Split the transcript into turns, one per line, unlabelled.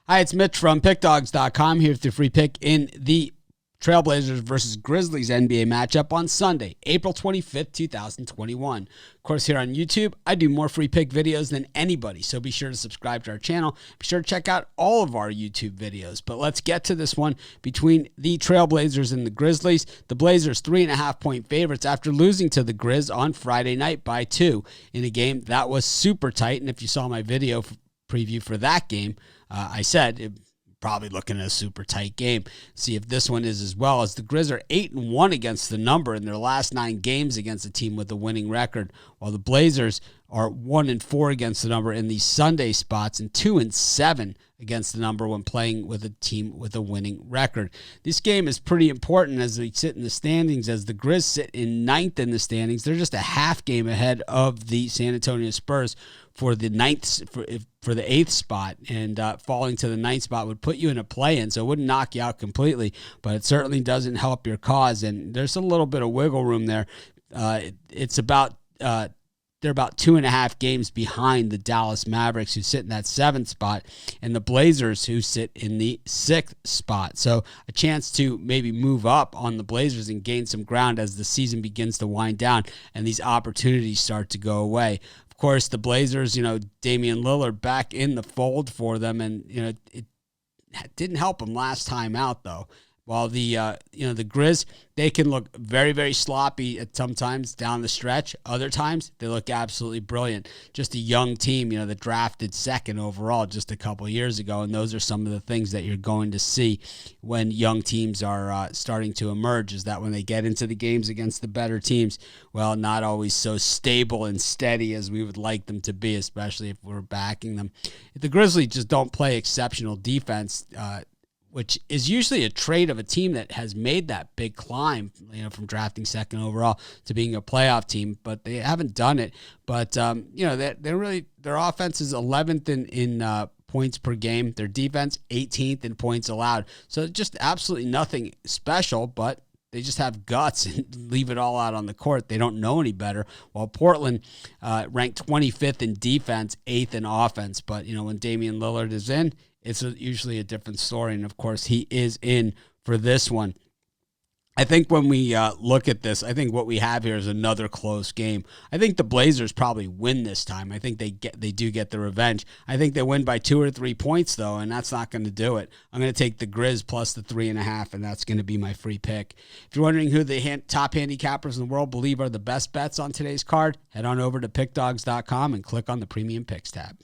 Hi, it's Mitch from PickDawgz.com here with your free pick in the Trailblazers versus Grizzlies NBA matchup on Sunday, April 25th, 2021. Of course, here on YouTube, I do more free pick videos than anybody, so be sure to subscribe to our channel. Be sure to check out all of our YouTube videos. But let's get to this one between the Trailblazers and the Grizzlies. The Blazers 3.5-point favorites after losing to the Grizz on Friday night by 2 in a game that was super tight. And if you saw my video preview for that game, I said probably looking at a super tight game. See if this one is as well, as the Grizz are 8-1 against the number in their last 9 games against a team with a winning record, while the Blazers are 1-4 against the number in these Sunday spots and 2-7 against the number when playing with a team with a winning record. This game is pretty important as we sit in the standings, as the Grizz sit in 9th in the standings. They're just a half game ahead of the San Antonio Spurs for the 8th spot, and falling to the 9th spot would put you in a play-in, so it wouldn't knock you out completely, but it certainly doesn't help your cause, and there's a little bit of wiggle room there. It's about they're about 2.5 games behind the Dallas Mavericks, who sit in that 7th spot, and the Blazers, who sit in the 6th spot. So a chance to maybe move up on the Blazers and gain some ground as the season begins to wind down and these opportunities start to go away. Of course, the Blazers, Damian Lillard back in the fold for them, and it didn't help them last time out though. While the Grizz, they can look very, very sloppy at sometimes down the stretch. Other times, they look absolutely brilliant. Just a young team, that drafted 2nd overall just a couple years ago, and those are some of the things that you're going to see when young teams are starting to emerge, is that when they get into the games against the better teams, well, not always so stable and steady as we would like them to be, especially if we're backing them. The Grizzlies just don't play exceptional defense, which is usually a trait of a team that has made that big climb, from drafting 2nd overall to being a playoff team, but they haven't done it. But, their offense is 11th in points per game. Their defense, 18th in points allowed. So just absolutely nothing special, but they just have guts and leave it all out on the court. They don't know any better. While Portland ranked 25th in defense, 8th in offense. But, when Damian Lillard is in, it's usually a different story, and of course he is in for this one. I think when we look at this, I think what we have here is another close game. I think the Blazers probably win this time. I think they do get the revenge. I think they win by 2 or 3 points though, and that's not going to do it. I'm going to take the Grizz plus the 3.5, and that's going to be my free pick. If you're wondering who the top handicappers in the world believe are the best bets on today's card, head on over to pickdawgz.com and click on the Premium Picks tab.